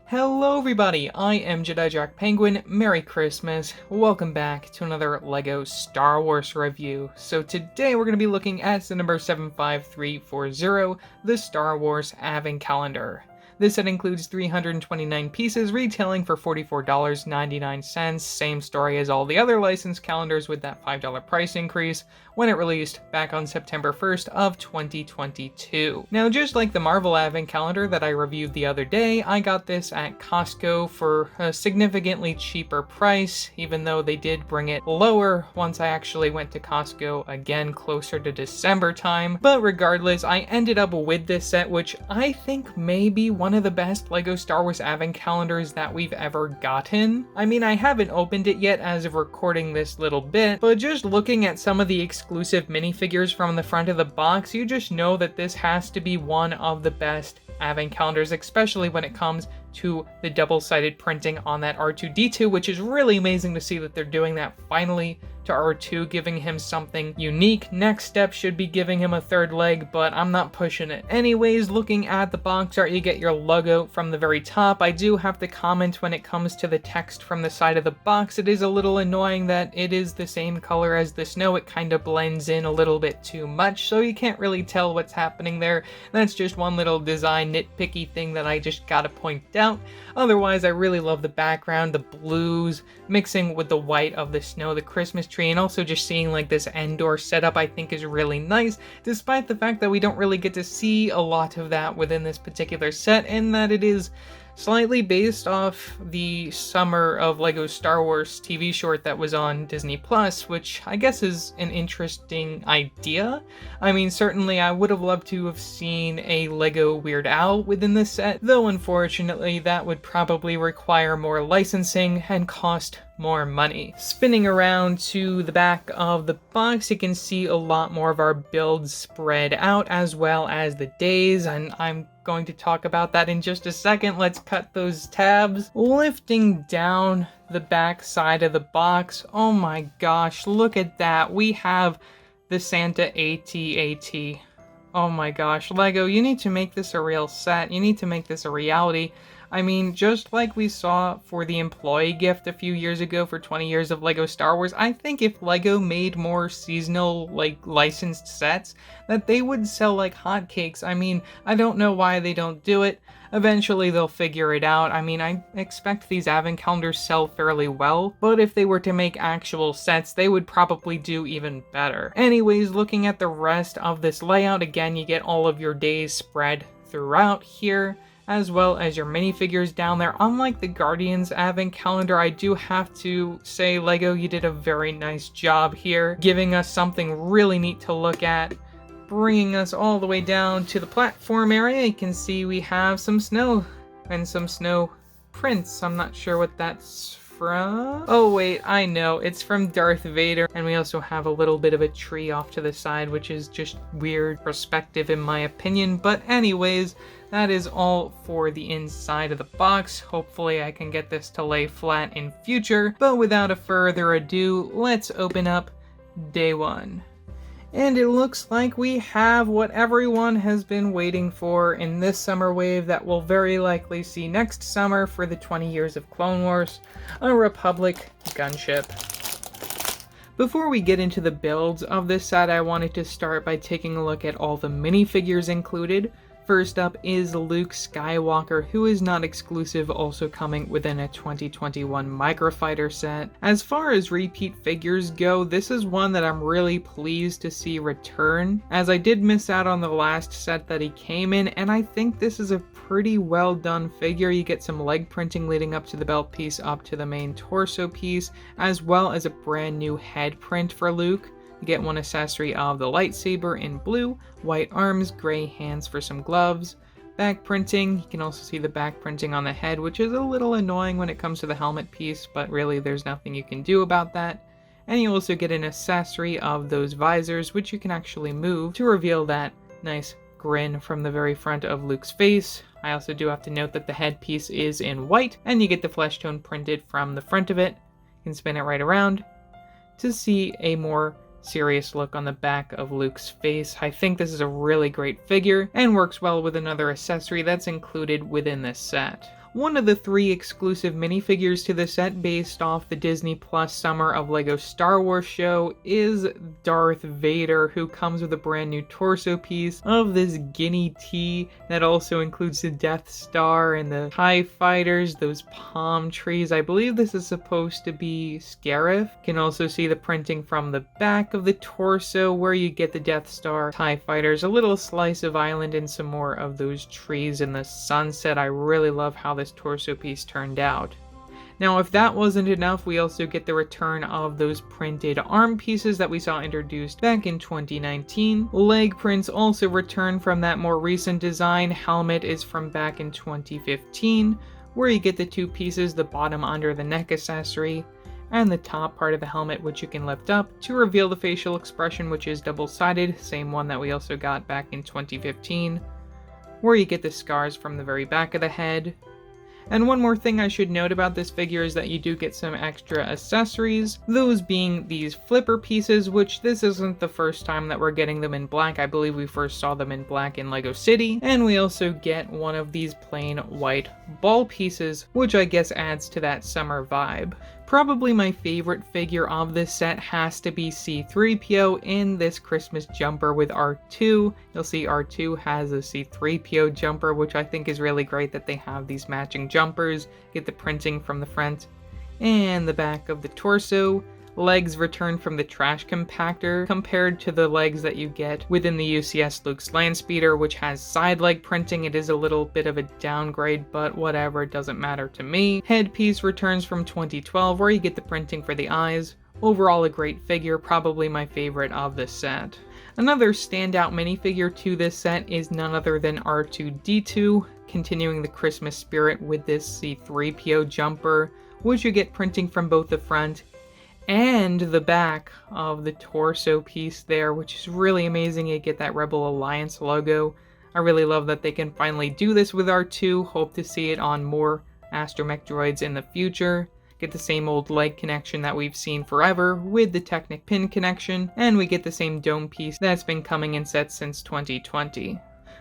Hello everybody, I am Jedi Jack Penguin. Merry Christmas. Welcome back to another LEGO Star Wars review. So today we're going to be looking at set number 75340, the Star Wars Advent Calendar. This set includes 329 pieces, retailing for $44.99, same story as all the other licensed calendars with that $5 price increase when it released back on September 1st of 2022. Now, just like the Marvel Advent Calendar that I reviewed the other day, I got this at Costco for a significantly cheaper price, even though they did bring it lower once I actually went to Costco again closer to December time. But regardless, I ended up with this set, which I think may be one of the best LEGO Star Wars Advent Calendars that we've ever gotten. I mean, I haven't opened it yet as of recording this little bit, but just looking at some of the exclusive minifigures from the front of the box, you just know that this has to be one of the best Advent calendars, especially when it comes to the double-sided printing on that R2-D2, which is really amazing to see that they're doing that finally to R2, giving him something unique. Next step should be giving him a third leg, but I'm not pushing it. Anyways, looking at the box art, you get your logo from the very top. I do have to comment when it comes to the text from the side of the box. It is a little annoying that it is the same color as the snow. It kind of blends in a little bit too much, so you can't really tell what's happening there. That's just one little design nitpicky thing that I just gotta point out. Otherwise, I really love the background, the blues, mixing with the white of the snow, the Christmas tree, and also just seeing like this Endor setup I think is really nice, despite the fact that we don't really get to see a lot of that within this particular set, and that it is slightly based off the Summer of LEGO Star Wars TV short that was on Disney Plus, which I guess is an interesting idea. I mean, certainly I would have loved to have seen a LEGO Weird Al within this set, though unfortunately that would probably require more licensing and cost more money. Spinning around to the back of the box, you can see a lot more of our builds spread out, as well as the days, and I'm going to talk about that in just a second. Let's cut those tabs. Lifting down the back side of the box, oh my gosh, look at that. We have the Santa AT-AT. Oh my gosh, LEGO, you need to make this a real set. You need to make this a reality. I mean, just like we saw for the employee gift a few years ago for 20 years of LEGO Star Wars, I think if LEGO made more seasonal, licensed sets, that they would sell like hotcakes. I mean, I don't know why they don't do it. Eventually they'll figure it out. I mean, I expect these Advent calendars sell fairly well, but if they were to make actual sets, they would probably do even better. Anyways, looking at the rest of this layout, again, you get all of your days spread throughout here, as well as your minifigures down there. Unlike the Guardians Advent Calendar, I do have to say, LEGO, you did a very nice job here, giving us something really neat to look at. Bringing us all the way down to the platform area, you can see we have some snow and some snow prints. I'm not sure what that's from. Oh wait, I know, it's from Darth Vader. And we also have a little bit of a tree off to the side, which is just weird perspective in my opinion. But anyways, that is all for the inside of the box. Hopefully I can get this to lay flat in future. But without a further ado, let's open up day one. And it looks like we have what everyone has been waiting for in this summer wave that we'll very likely see next summer for the 20 years of Clone Wars, a Republic gunship. Before we get into the builds of this set, I wanted to start by taking a look at all the minifigures included. First up is Luke Skywalker, who is not exclusive, also coming within a 2021 Microfighter set. As far as repeat figures go, this is one that I'm really pleased to see return, as I did miss out on the last set that he came in, and I think this is a pretty well done figure. You get some leg printing leading up to the belt piece up to the main torso piece, as well as a brand new head print for Luke. You get one accessory of the lightsaber in blue, white arms, gray hands for some gloves. Back printing, you can also see the back printing on the head, which is a little annoying when it comes to the helmet piece, but really there's nothing you can do about that. And you also get an accessory of those visors, which you can actually move to reveal that nice grin from the very front of Luke's face. I also do have to note that the headpiece is in white, and you get the flesh tone printed from the front of it. You can spin it right around to see a more serious look on the back of Luke's face. I think this is a really great figure and works well with another accessory that's included within this set. One of the 3 exclusive minifigures to the set based off the Disney Plus Summer of LEGO Star Wars show is Darth Vader, who comes with a brand new torso piece of this guinea tea that also includes the Death Star and the TIE fighters, those palm trees. I believe this is supposed to be Scarif. You can also see the printing from the back of the torso where you get the Death Star, TIE fighters, a little slice of island, and some more of those trees in the sunset. I really love how this torso piece turned out. Now, if that wasn't enough, we also get the return of those printed arm pieces that we saw introduced back in 2019. Leg prints also return from that more recent design. Helmet is from back in 2015, where you get the 2 pieces, the bottom under the neck accessory, and the top part of the helmet, which you can lift up to reveal the facial expression, which is double-sided, same one that we also got back in 2015, where you get the scars from the very back of the head. And one more thing I should note about this figure is that you do get some extra accessories, those being these flipper pieces, which this isn't the first time that we're getting them in black. I believe we first saw them in black in LEGO City, and we also get one of these plain white ball pieces, which I guess adds to that summer vibe. Probably my favorite figure of this set has to be C-3PO in this Christmas jumper with R2. You'll see R2 has a C-3PO jumper, which I think is really great that they have these matching jumpers. Get the printing from the front and the back of the torso. Legs return from the trash compactor compared to the legs that you get within the UCS Luke's Landspeeder, which has side leg printing. It is a little bit of a downgrade, but whatever, it doesn't matter to me. Headpiece returns from 2012, where you get the printing for the eyes. Overall, a great figure, probably my favorite of this set. Another standout minifigure to this set is none other than R2-D2, continuing the Christmas spirit with this C-3PO jumper, which you get printing from both the front and the back of the torso piece there, which is really amazing. You get that Rebel Alliance logo. I really love that they can finally do this with R2. Hope to see it on more astromech droids in the future. Get the same old leg connection that we've seen forever with the Technic pin connection, and we get the same dome piece that's been coming in sets since 2020.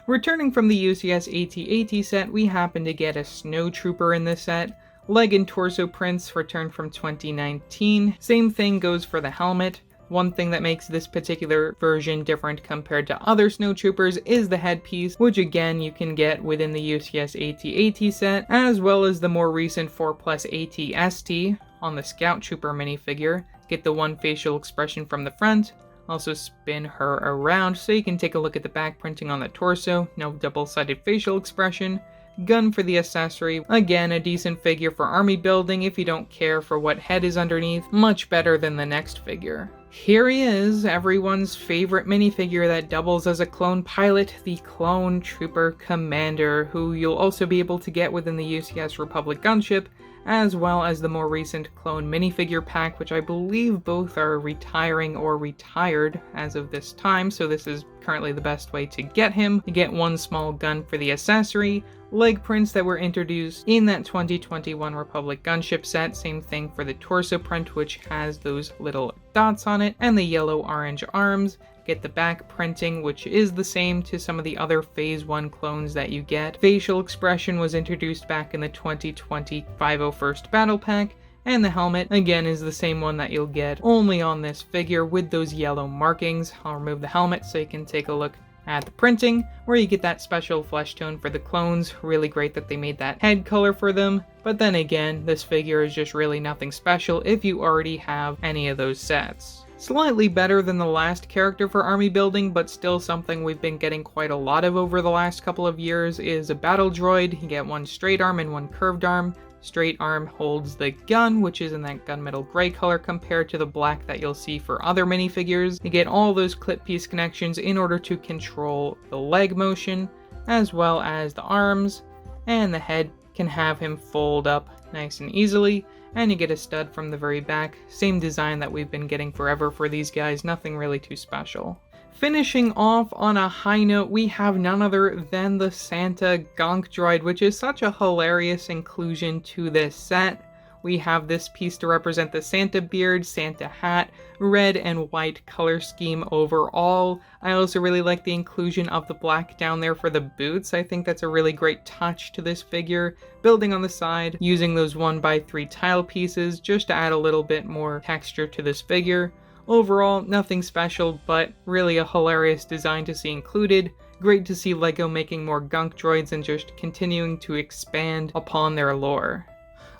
Returning from the UCS AT-AT set, we happen to get a Snowtrooper in this set. Leg and torso prints return from 2019. Same thing goes for the helmet. One thing that makes this particular version different compared to other Snowtroopers is the headpiece, which again you can get within the UCS AT-AT set, as well as the more recent 4+ AT-ST on the Scout Trooper minifigure. Get the one facial expression from the front. Also spin her around so you can take a look at the back printing on the torso. No double-sided facial expression. Gun for the accessory. Again, a decent figure for army building if you don't care for what head is underneath. Much better than the next figure. Here he is, everyone's favorite minifigure that doubles as a clone pilot, the Clone Trooper Commander, who you'll also be able to get within the UCS Republic gunship, as well as the more recent clone minifigure pack, which I believe both are retiring or retired as of this time, so this is currently the best way to get him. You get one small gun for the accessory, leg prints that were introduced in that 2021 Republic gunship set, same thing for the torso print, which has those little dots on it, and the yellow-orange arms. Get the back printing, which is the same to some of the other Phase 1 clones that you get. Facial expression was introduced back in the 2020 501st Battle Pack, and the helmet, again, is the same one that you'll get only on this figure with those yellow markings. I'll remove the helmet so you can take a look at the printing, where you get that special flesh tone for the clones. Really great that they made that head color for them, but then again, this figure is just really nothing special if you already have any of those sets. Slightly better than the last character for army building, but still something we've been getting quite a lot of over the last couple of years, is a battle droid. You get one straight arm and one curved arm. Straight arm holds the gun, which is in that gunmetal gray color compared to the black that you'll see for other minifigures. You get all those clip piece connections in order to control the leg motion, as well as the arms, and the head can have him fold up nice and easily, and you get a stud from the very back. Same design that we've been getting forever for these guys, nothing really too special. Finishing off on a high note, we have none other than the Santa Gonk droid, which is such a hilarious inclusion to this set. We have this piece to represent the Santa beard, Santa hat, red and white color scheme overall. I also really like the inclusion of the black down there for the boots. I think that's a really great touch to this figure. Building on the side, using those 1x3 tile pieces just to add a little bit more texture to this figure. Overall, nothing special, but really a hilarious design to see included. Great to see LEGO making more gunk droids and just continuing to expand upon their lore.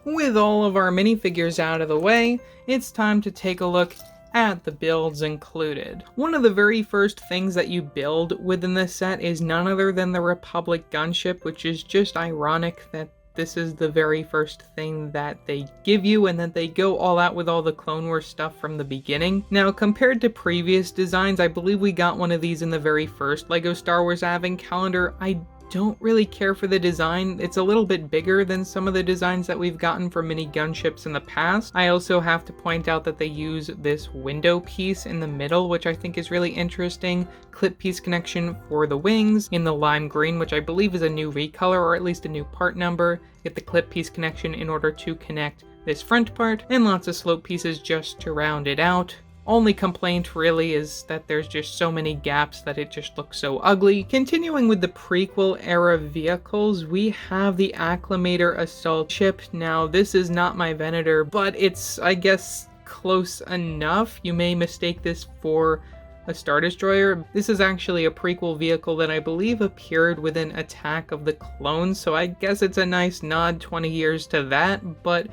With all of our minifigures out of the way, it's time to take a look at the builds included. One of the very first things that you build within this set is none other than the Republic gunship, which is just ironic that this is the very first thing that they give you, and that they go all out with all the Clone Wars stuff from the beginning. Now, compared to previous designs, I believe we got one of these in the very first LEGO Star Wars Advent Calendar. I don't really care for the design. It's a little bit bigger than some of the designs that we've gotten for mini gunships in the past. I also have to point out that they use this window piece in the middle, which I think is really interesting. Clip piece connection for the wings in the lime green, which I believe is a new recolor or at least a new part number. Get the clip piece connection in order to connect this front part, and lots of slope pieces just to round it out. Only complaint really is that there's just so many gaps that it just looks so ugly. Continuing with the prequel era vehicles, we have the Acclamator Assault Ship. Now, this is not my Venator, but it's, I guess, close enough. You may mistake this for a Star Destroyer. This is actually a prequel vehicle that I believe appeared within Attack of the Clones, so I guess it's a nice nod 20 years to that, but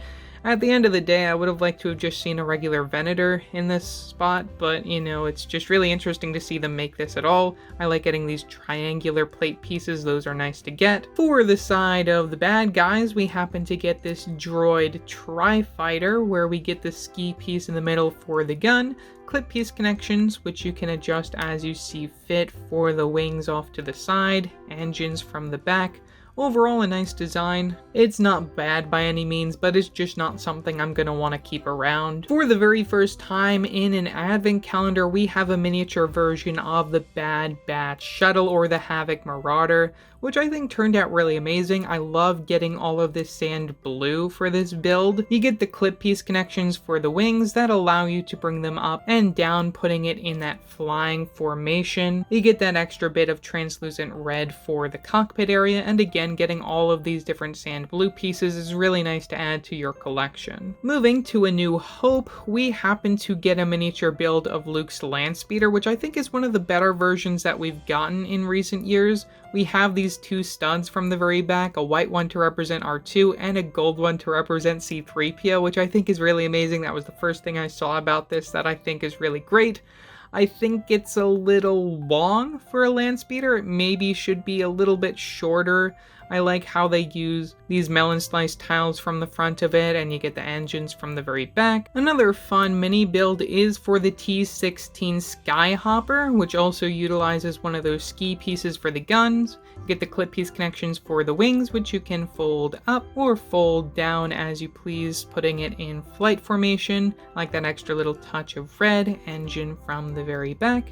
at the end of the day, I would have liked to have just seen a regular Venator in this spot, but you know, it's just really interesting to see them make this at all. I like getting these triangular plate pieces, those are nice to get. For the side of the bad guys, we happen to get this droid Tri-Fighter, where we get the ski piece in the middle for the gun, clip piece connections, which you can adjust as you see fit for the wings off to the side, engines from the back. Overall, a nice design. It's not bad by any means, but it's just not something I'm gonna want to keep around. For the very first time in an advent calendar, we have a miniature version of the Bad Batch shuttle, or the Havoc Marauder, which I think turned out really amazing. I love getting all of this sand blue for this build. You get the clip piece connections for the wings that allow you to bring them up and down, putting it in that flying formation. You get that extra bit of translucent red for the cockpit area, and again, getting all of these different sand blue pieces is really nice to add to your collection. Moving to A New Hope, we happen to get a miniature build of Luke's Landspeeder, which I think is one of the better versions that we've gotten in recent years. We have these two studs from the very back, a white one to represent R2 and a gold one to represent C-3PO, which I think is really amazing. That was the first thing I saw about this that I think is really great. I think it's a little long for a Landspeeder. It maybe should be a little bit shorter. I like how they use these melon slice tiles from the front of it, and you get the engines from the very back. Another fun mini build is for the T-16 Skyhopper, which also utilizes one of those ski pieces for the guns. You get the clip piece connections for the wings, which you can fold up or fold down as you please, putting it in flight formation. I like that extra little touch of red, engine from the very back.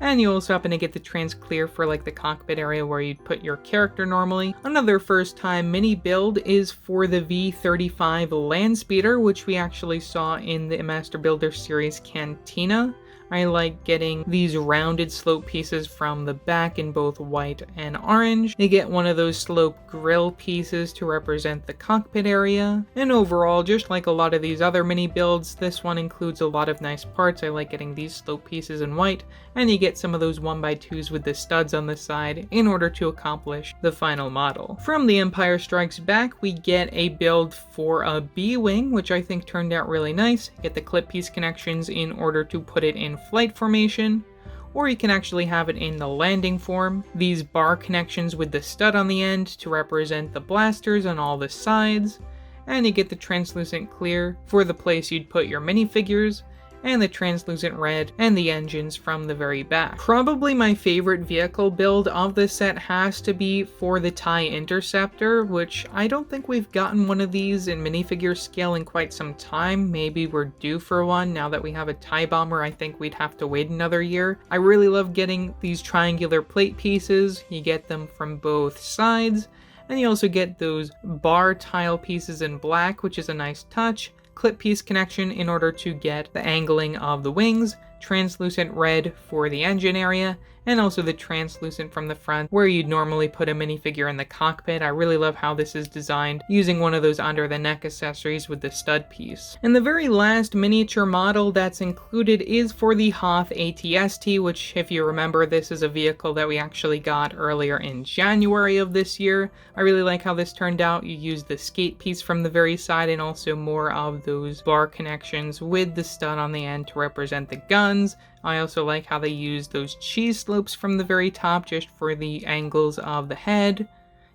And you also happen to get the trans clear for like the cockpit area where you'd put your character normally. Another first time mini build is for the V-35 Landspeeder, which we actually saw in the Master Builder series Cantina. I like getting these rounded slope pieces from the back in both white and orange. You get one of those slope grill pieces to represent the cockpit area. And overall, just like a lot of these other mini builds, this one includes a lot of nice parts. I like getting these slope pieces in white, and you get some of those 1x2s with the studs on the side in order to accomplish the final model. From The Empire Strikes Back, we get a build for a B-Wing, which I think turned out really nice. Get the clip piece connections in order to put it in flight formation, or you can actually have it in the landing form. These bar connections with the stud on the end to represent the blasters on all the sides, and you get the translucent clear for the place you'd put your minifigures, and the translucent red and the engines from the very back. Probably my favorite vehicle build of this set has to be for the TIE Interceptor, which I don't think we've gotten one of these in minifigure scale in quite some time. Maybe we're due for one. Now that we have a TIE Bomber, I think we'd have to wait another year. I really love getting these triangular plate pieces. You get them from both sides, And you also get those bar tile pieces in black, which is a nice touch, clip piece connection in order to get the angling of the wings, translucent red for the engine area, and also the translucent from the front where you'd normally put a minifigure in the cockpit. I really love how this is designed using one of those under the neck accessories with the stud piece. And the very last miniature model that's included is for the Hoth ATST, which, if you remember, this is a vehicle that we actually got earlier in January of this year. I really like how this turned out. You use the skate piece from the very side and also more of those bar connections with the stud on the end to represent the guns. I also like how they use those cheese slopes from the very top just for the angles of the head. You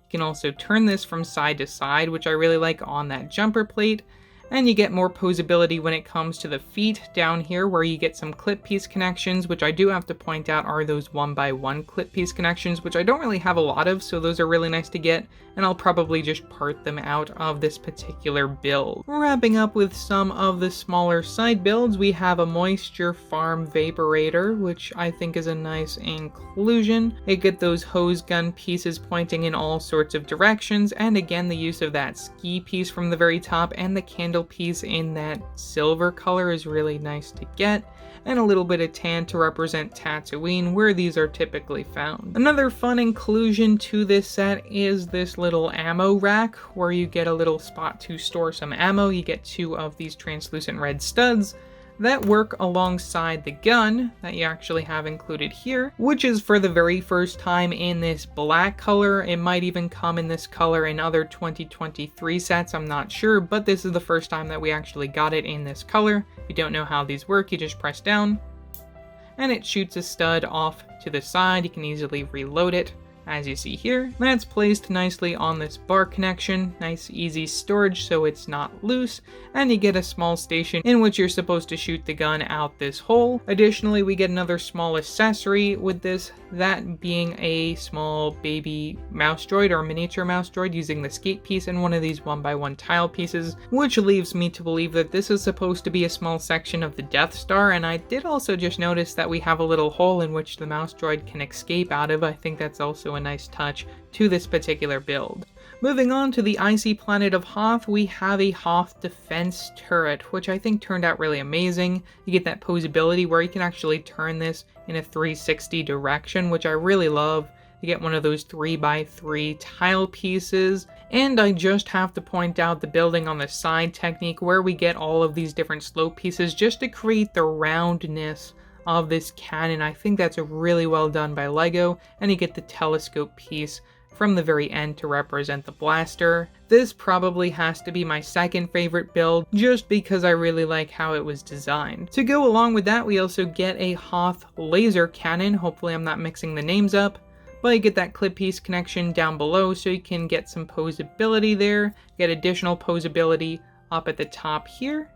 can also turn this from side to side, which I really like on that jumper plate. And you get more posability when it comes to the feet down here, where you get some clip piece connections, which I do have to point out are those 1x1 clip piece connections, which I don't really have a lot of, so those are really nice to get, and I'll probably just part them out of this particular build. Wrapping up with some of the smaller side builds, we have a Moisture Farm Vaporator, which I think is a nice inclusion. You get those hose gun pieces pointing in all sorts of directions, and again the use of that ski piece from the very top and the candle piece in that silver color is really nice to get, and a little bit of tan to represent Tatooine, where these are typically found. Another fun inclusion to this set is this little ammo rack, where you get a little spot to store some ammo. You get 2 of these translucent red studs that work alongside the gun that you actually have included here, which is for the very first time in this black color. It might even come in this color in other 2023 sets, I'm not sure, but this is the first time that we actually got it in this color. If you don't know how these work, you just press down, and it shoots a stud off to the side. You can easily reload it, as you see here. That's placed nicely on this bar connection. Nice easy storage so it's not loose, and you get a small station in which you're supposed to shoot the gun out this hole. Additionally, we get another small accessory with this, that being a small baby mouse droid or miniature mouse droid using the skate piece and one of these 1x1 tile pieces, which leaves me to believe that this is supposed to be a small section of the Death Star. And I did also just notice that we have a little hole in which the mouse droid can escape out of. I think that's also a nice touch to this particular build. Moving on to the icy planet of Hoth, we have a Hoth defense turret, which I think turned out really amazing. You get that posability where you can actually turn this in a 360 direction, which I really love. You get one of those 3x3 tile pieces, and I just have to point out the building on the side technique where we get all of these different slope pieces just to create the roundness of this cannon. I think that's really well done by LEGO, and you get the telescope piece from the very end to represent the blaster. This probably has to be my second favorite build, just because I really like how it was designed. To go along with that, we also get a Hoth laser cannon. Hopefully I'm not mixing the names up, but you get that clip piece connection down below so you can get some posability there, get additional posability up at the top here.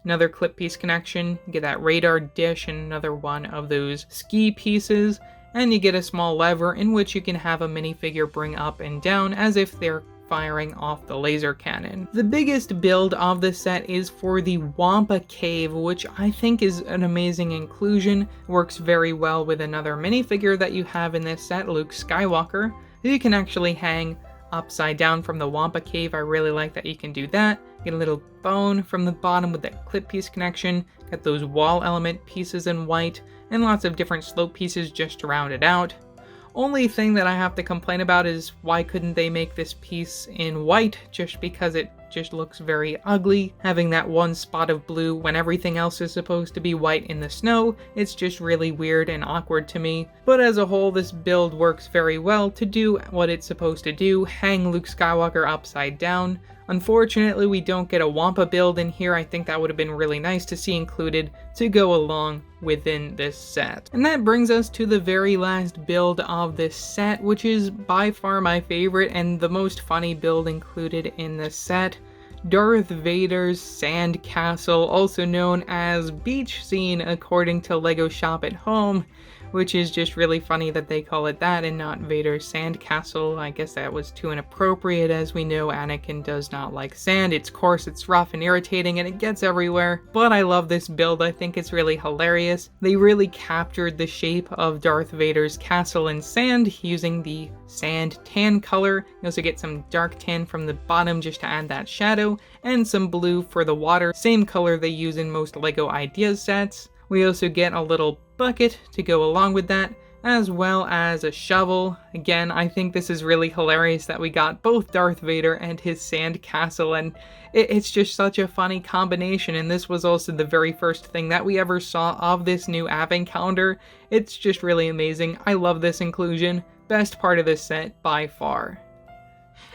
Another clip piece connection, you get that radar dish and another one of those ski pieces, and you get a small lever in which you can have a minifigure bring up and down as if they're firing off the laser cannon. The biggest build of the set is for the Wampa Cave, which I think is an amazing inclusion. Works very well with another minifigure that you have in this set, Luke Skywalker, who you can actually hang upside down from the Wampa Cave. I really like that you can do that. Get a little bone from the bottom with that clip piece connection. Got those wall element pieces in white, and lots of different slope pieces just to round it out. Only thing that I have to complain about is why couldn't they make this piece in white, just because it just looks very ugly. Having that one spot of blue when everything else is supposed to be white in the snow, it's just really weird and awkward to me. But as a whole, this build works very well to do what it's supposed to do, hang Luke Skywalker upside down. Unfortunately, we don't get a Wampa build in here. I think that would have been really nice to see included to go along within this set. And that brings us to the very last build of this set, which is by far my favorite and the most funny build included in this set. Darth Vader's Sand Castle, also known as Beach Scene according to LEGO Shop at Home, which is just really funny that they call it that and not Vader's sandcastle. I guess that was too inappropriate, as we know Anakin does not like sand. It's coarse, it's rough and irritating, and it gets everywhere. But I love this build. I think it's really hilarious. They really captured the shape of Darth Vader's castle in sand using the sand tan color. You also get some dark tan from the bottom just to add that shadow, and some blue for the water, same color they use in most LEGO Ideas sets. We also get a little bucket to go along with that, as well as a shovel. Again, I think this is really hilarious that we got both Darth Vader and his sand castle, and it's just such a funny combination, and this was also the very first thing that we ever saw of this new advent calendar. It's just really amazing. I love this inclusion. Best part of this set by far.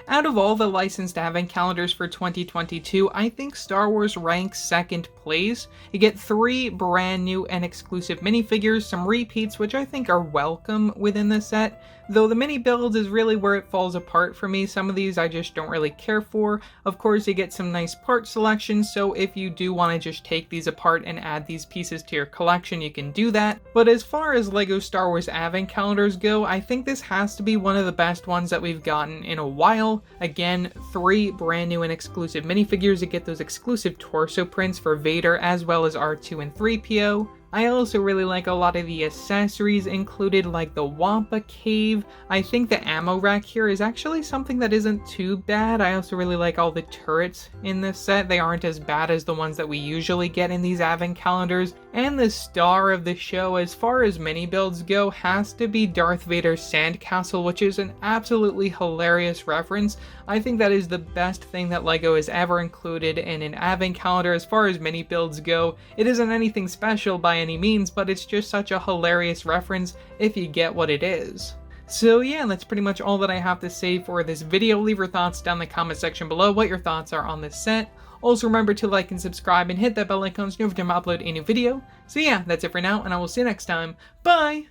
Out of all the licensed advent calendars for 2022, I think Star Wars ranks second place. You get 3 brand new and exclusive minifigures, some repeats which I think are welcome within the set, though the mini builds is really where it falls apart for me. Some of these I just don't really care for. Of course, you get some nice part selections, so if you do want to just take these apart and add these pieces to your collection, you can do that. But as far as LEGO Star Wars advent calendars go, I think this has to be one of the best ones that we've gotten in a while. Again, 3 brand new and exclusive minifigures. You get those exclusive torso prints for Vader as well as R2 and 3PO. I also really like a lot of the accessories included, like the Wampa Cave. I think the ammo rack here is actually something that isn't too bad. I also really like all the turrets in this set. They aren't as bad as the ones that we usually get in these advent calendars. And the star of the show, as far as mini builds go, has to be Darth Vader's sandcastle, which is an absolutely hilarious reference. I think that is the best thing that LEGO has ever included in an advent calendar as far as mini builds go. It isn't anything special by any means, but it's just such a hilarious reference if you get what it is. So yeah, that's pretty much all that I have to say for this video. Leave your thoughts down in the comment section below, what your thoughts are on this set. Also remember to like and subscribe and hit that bell icon so you never upload a new video. So yeah, that's it for now, and I will see you next time. Bye!